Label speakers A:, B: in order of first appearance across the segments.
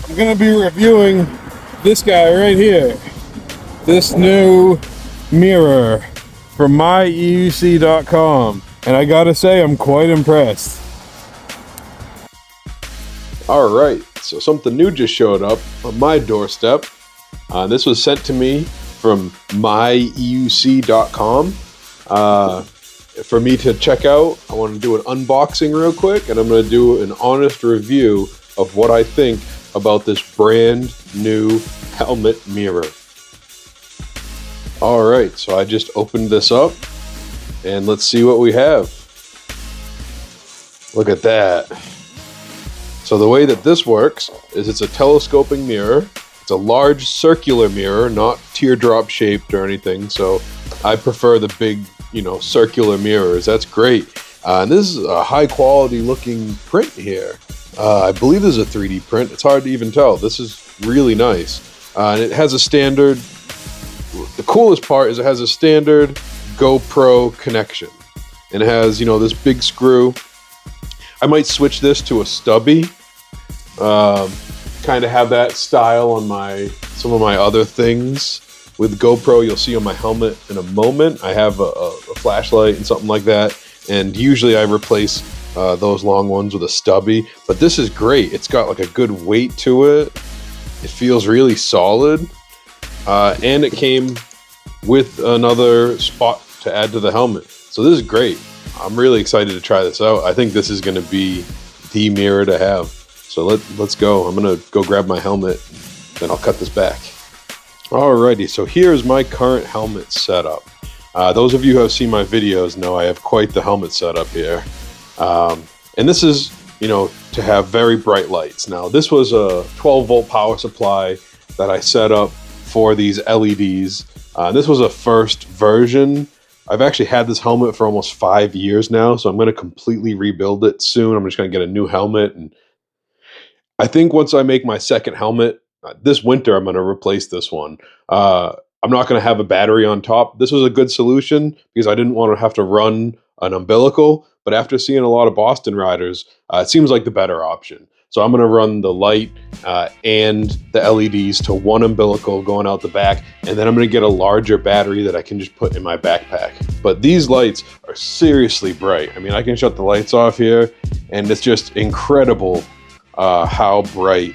A: I'm going to be reviewing this guy right here. This new mirror from myeuc.com. And I gotta say, I'm quite impressed.
B: Alright, so something new just showed up on my doorstep. This was sent to me from myeuc.com for me to check out. I want to do an unboxing real quick, and I'm going to do an honest review of what I think about this brand new helmet mirror. Alright, so I just opened this up, and let's see what we have. Look at that. So the way that this works is it's a telescoping mirror. It's a large circular mirror, not teardrop shaped or anything. So I prefer the big, circular mirrors. That's great. And this is a high quality looking print here. I believe this is a 3D print. It's hard to even tell. This is really nice. And it has a standard, the coolest part is it has a standard GoPro connection. And it has, this big screw. I might switch this to a stubby. Kind of have that style on some of my other things. With GoPro, you'll see on my helmet in a moment. I have a flashlight and something like that. And usually I replace those long ones with a stubby. But this is great. It's got like a good weight to it. It feels really solid. And it came with another spot to add to the helmet. So this is great. I'm really excited to try this out. I think this is going to be the mirror to have. So let's go. I'm going to go grab my helmet, then I'll cut this back. Alrighty, so here's my current helmet setup. Those of you who have seen my videos know I have quite the helmet setup here. And this is, to have very bright lights. Now, this was a 12-volt power supply that I set up for these LEDs. This was a first version. I've actually had this helmet for almost 5 years now, so I'm going to completely rebuild it soon. I'm just going to get a new helmet, and I think once I make my second helmet, this winter I'm going to replace this one. I'm not going to have a battery on top. This was a good solution because I didn't want to have to run an umbilical, but after seeing a lot of Boston riders, it seems like the better option. So I'm going to run the light and the LEDs to one umbilical going out the back, and then I'm going to get a larger battery that I can just put in my backpack. But these lights are seriously bright. I mean, I can shut the lights off here, and it's just incredible how bright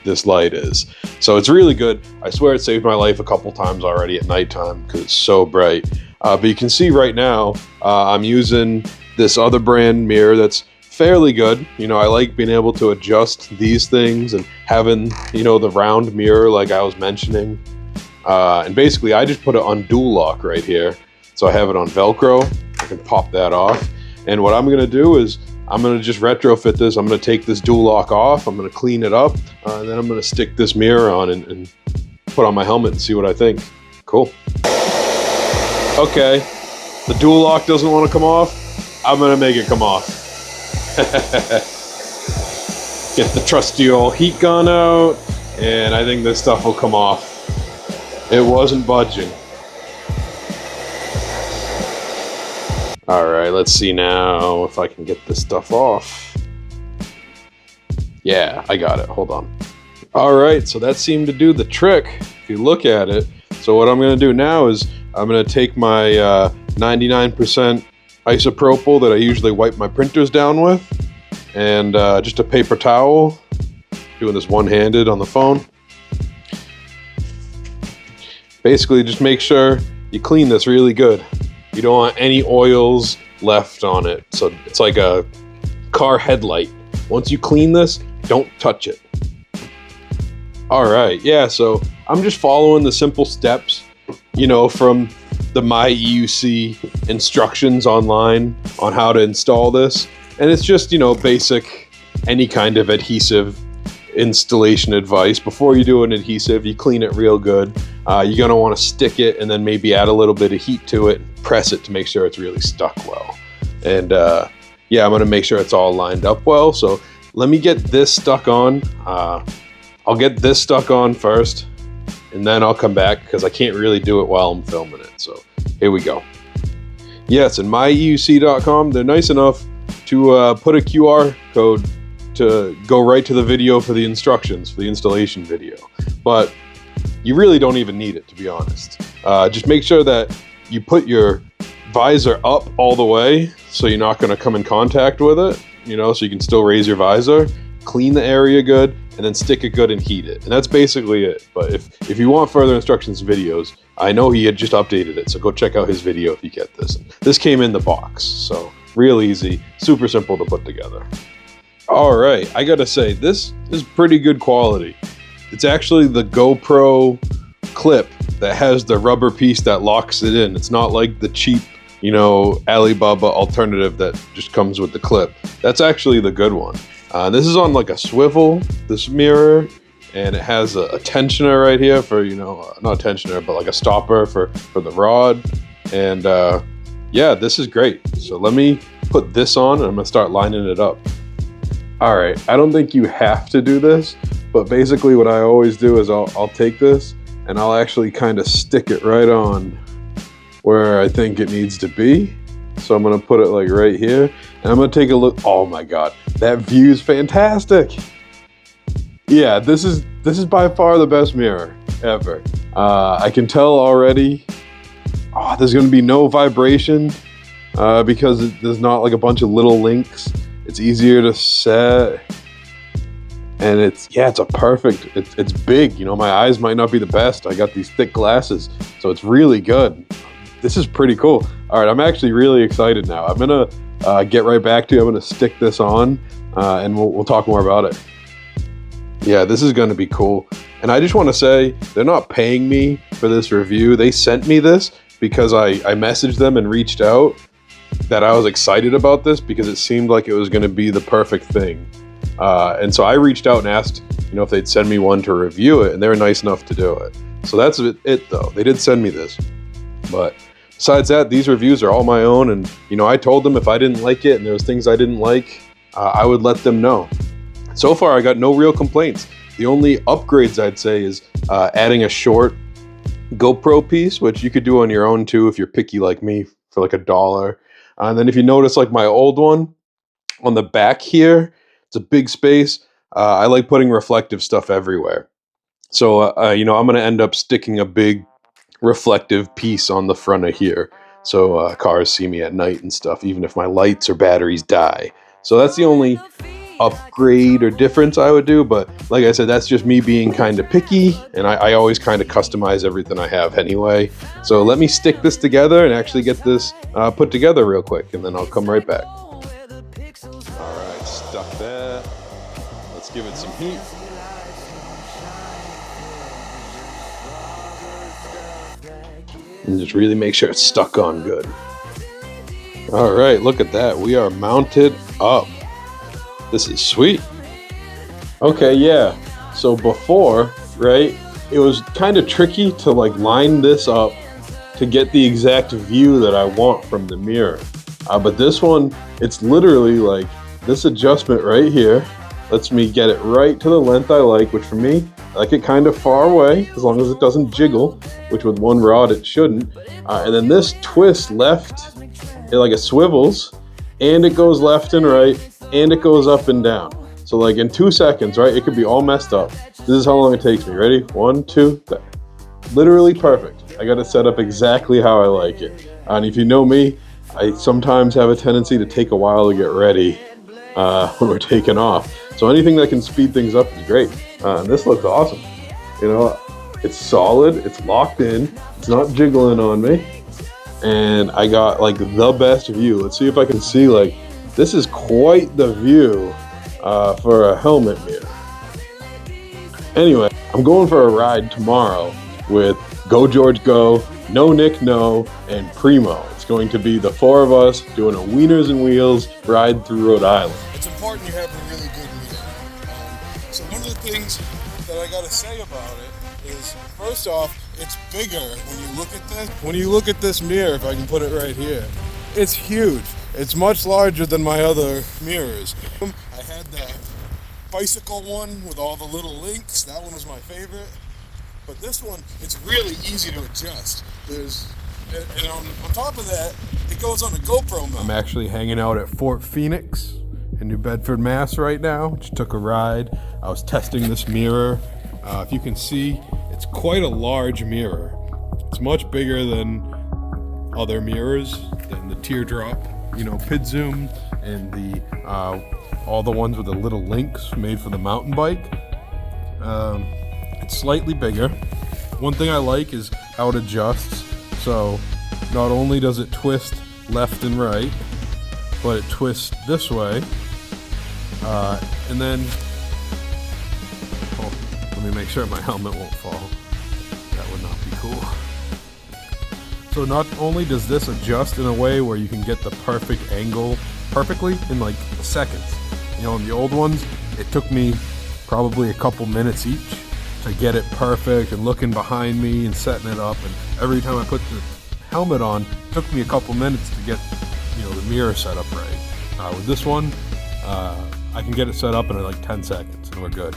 B: this light is. So it's really good. I swear it saved my life a couple times already at nighttime because it's so bright. But you can see right now, I'm using this other brand mirror that's fairly good. I like being able to adjust these things and having, the round mirror like I was mentioning. And basically I just put it on dual lock right here. So I have it on Velcro. I can pop that off. And what I'm going to do is I'm going to just retrofit this. I'm going to take this dual lock off. I'm going to clean it up. And then I'm going to stick this mirror on and put on my helmet and see what I think. Cool. Okay. The dual lock doesn't want to come off. I'm going to make it come off. Get the trusty old heat gun out, and I think this stuff will come off. It wasn't budging. Alright, let's see now if I can get this stuff off. Yeah, I got it. Hold on. Alright, so that seemed to do the trick if you look at it. So what I'm going to do now is I'm going to take my 99% isopropyl that I usually wipe my printers down with, and just a paper towel. Doing this one-handed on the phone. Basically, just make sure you clean this really good. You don't want any oils left on it. So it's like a car headlight. Once you clean this, don't touch it. All right, yeah, so I'm just following the simple steps, from the MyEUC instructions online on how to install this. And it's just, basic, any kind of adhesive installation advice. Before you do an adhesive, you clean it real good. You're going to want to stick it and then maybe add a little bit of heat to it, press it to make sure it's really stuck well. And yeah, I'm going to make sure it's all lined up well. So let me get this stuck on. I'll get this stuck on first, and then I'll come back because I can't really do it while I'm filming it. So here we go. Yes, and myeuc.com, they're nice enough to put a QR code to go right to the video for the instructions, for the installation video. But you really don't even need it, to be honest. Just make sure that you put your visor up all the way so you're not going to come in contact with it, so you can still raise your visor, clean the area good, and then stick it good and heat it. And that's basically it. But if you want further instructions videos, I know he had just updated it, so go check out his video if you get this. This came in the box, so real easy, super simple to put together. All right, I gotta say, this is pretty good quality. It's actually the GoPro clip that has the rubber piece that locks it in. It's not like the cheap, Alibaba alternative that just comes with the clip. That's actually the good one. This is on like a swivel, this mirror, and it has a tensioner right here for, not a tensioner, but like a stopper for the rod. And yeah, this is great. So let me put this on and I'm gonna start lining it up. All right, I don't think you have to do this, but basically what I always do is I'll take this and I'll actually kind of stick it right on where I think it needs to be. So I'm gonna put it like right here and I'm gonna take a look. Oh my God, that view is fantastic. Yeah, this is by far the best mirror ever. I can tell already, there's gonna be no vibration because there's not like a bunch of little links. It's easier to set, and it's a perfect, it's big. My eyes might not be the best. I got these thick glasses, so it's really good. This is pretty cool. All right, I'm actually really excited now. I'm gonna get right back to you. I'm gonna stick this on, and we'll talk more about it. Yeah, this is gonna be cool. And I just wanna say, they're not paying me for this review. They sent me this because I messaged them and reached out that I was excited about this because it seemed like it was gonna be the perfect thing. And so I reached out and asked, if they'd send me one to review it, and they were nice enough to do it. So that's it though. They did send me this. But besides that, these reviews are all my own, and I told them if I didn't like it and there was things I didn't like, I would let them know. So far, I got no real complaints. The only upgrades I'd say is adding a short GoPro piece, which you could do on your own too if you're picky like me, for like $1. And then if you notice, like my old one, on the back here, it's a big space. I like putting reflective stuff everywhere. So, I'm going to end up sticking a big reflective piece on the front of here. So cars see me at night and stuff, even if my lights or batteries die. So that's the only upgrade or difference I would do. But like I said, that's just me being kind of picky, and I always kind of customize everything I have anyway. So let me stick this together and actually get this put together real quick, and then I'll come right back. All right, stuck that. Let's give it some heat. And just really make sure it's stuck on good. All right, look at that. We are mounted up. This is sweet. Okay, yeah. So before, right, it was kind of tricky to like line this up to get the exact view that I want from the mirror. But this one, it's literally like this adjustment right here lets me get it right to the length I like, which for me, I like it kind of far away, as long as it doesn't jiggle, which with one rod it shouldn't. And then this twist left, it swivels, and it goes left and right, and it goes up and down. So like in 2 seconds, right, it could be all messed up. This is how long it takes me. Ready? 1, 2, 3. Literally perfect. I got it set up exactly how I like it. And if you know me, I sometimes have a tendency to take a while to get ready when we're taking off. So anything that can speed things up is great. And this looks awesome. It's solid, it's locked in, it's not jiggling on me. And I got like the best view. Let's see if I can see, like, this is quite the view for a helmet mirror. Anyway, I'm going for a ride tomorrow with Go George Go, No Nick No, and Primo. It's going to be the 4 of us doing a Wieners and Wheels ride through Rhode Island.
A: It's important you have a really good mirror. So one of the things that I gotta say about it is, first off, it's bigger when you look at this. When you look at this mirror, if I can put it right here, it's huge. It's much larger than my other mirrors. I had the bicycle one with all the little links. That one was my favorite. But this one, it's really easy to adjust. And on top of that, it goes on a GoPro mount. I'm actually hanging out at Fort Phoenix in New Bedford, Mass right now. Just took a ride. I was testing this mirror. If you can see, it's quite a large mirror. It's much bigger than other mirrors, than the teardrop, pid zoom, and the all the ones with the little links made for the mountain bike. It's slightly bigger. One thing I like is how it adjusts. So not only does it twist left and right, but it twists this way. And then, let me make sure my helmet won't fall. That would not be cool. So not only does this adjust in a way where you can get the perfect angle perfectly in like seconds. In the old ones, it took me probably a couple minutes each to get it perfect and looking behind me and setting it up. And every time I put the helmet on, it took me a couple minutes to get, the mirror set up right. With this one, I can get it set up in like 10 seconds and we're good.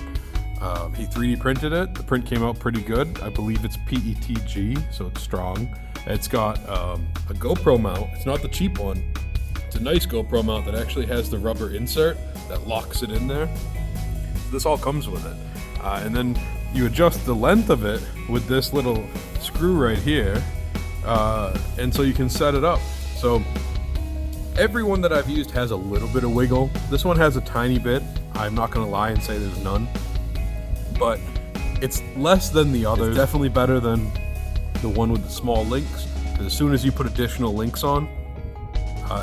A: He 3D printed it. The print came out pretty good. I believe it's PETG, so it's strong. It's got a GoPro mount. It's not the cheap one. It's a nice GoPro mount that actually has the rubber insert that locks it in there. This all comes with it. And then you adjust the length of it with this little screw right here. And so you can set it up. So every one that I've used has a little bit of wiggle. This one has a tiny bit. I'm not gonna lie and say there's none. But it's less than the others. It's definitely better than the one with the small links. Because as soon as you put additional links on,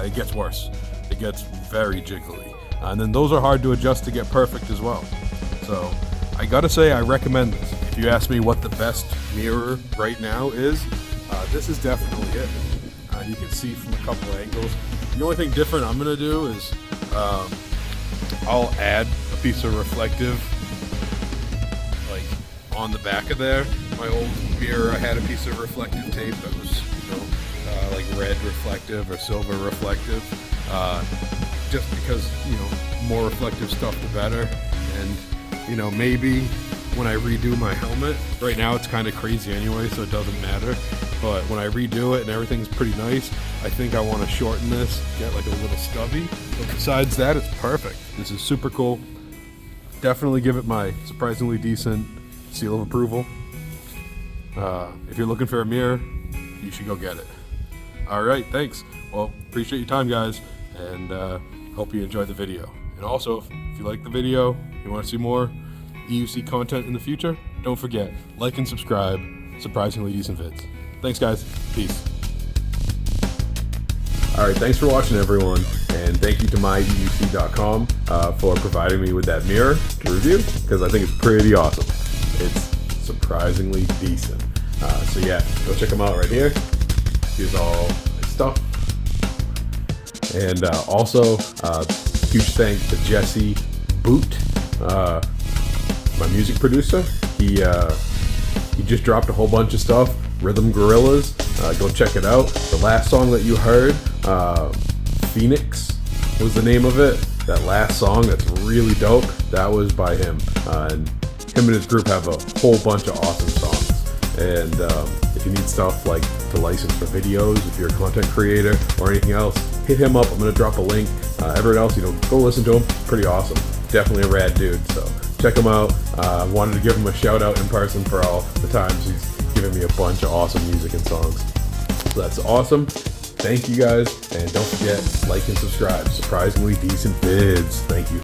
A: it gets worse. It gets very jiggly. And then those are hard to adjust to get perfect as well. So I gotta say, I recommend this. If you ask me what the best mirror right now is, this is definitely it. You can see from a couple angles. The only thing different I'm gonna do is I'll add a piece of reflective like on the back of there. My old mirror, I had a piece of reflective tape that was like red reflective or silver reflective, just because more reflective stuff the better. And maybe when I redo my helmet, right now it's kind of crazy anyway, so it doesn't matter, but when I redo it and everything's pretty nice, I think I want to shorten this, get like a little stubby. But besides that, it's perfect. This is super cool. Definitely give it my surprisingly decent seal of approval. If you're looking for a mirror, you should go get it. All right, thanks. Well, appreciate your time, guys, and hope you enjoyed the video. And also, if you like the video, you want to see more EUC content in the future, don't forget, like and subscribe. Surprisingly decent vids. Thanks, guys. Peace.
B: All right, thanks for watching, everyone, and thank you to myeuc.com for providing me with that mirror to review, because I think it's pretty awesome. It's surprisingly decent. So yeah, go check them out right here. Here's all my stuff. And also, huge thanks to Jesse Boot, my music producer. He just dropped a whole bunch of stuff. Rhythm Gorillas, go check it out. The last song that you heard, Phoenix was the name of it. That last song, that's really dope. That was by him. And him and his group have a whole bunch of awesome songs. And if you need stuff like to license for videos, if you're a content creator or anything else, hit him up. I'm gonna drop a link. Everyone else, go listen to him. Pretty awesome. Definitely a rad dude. So check him out. Wanted to give him a shout out in person for all the times he's given me a bunch of awesome music and songs. So that's awesome. Thank you guys, and don't forget, like and subscribe. Surprisingly decent vids. Thank you.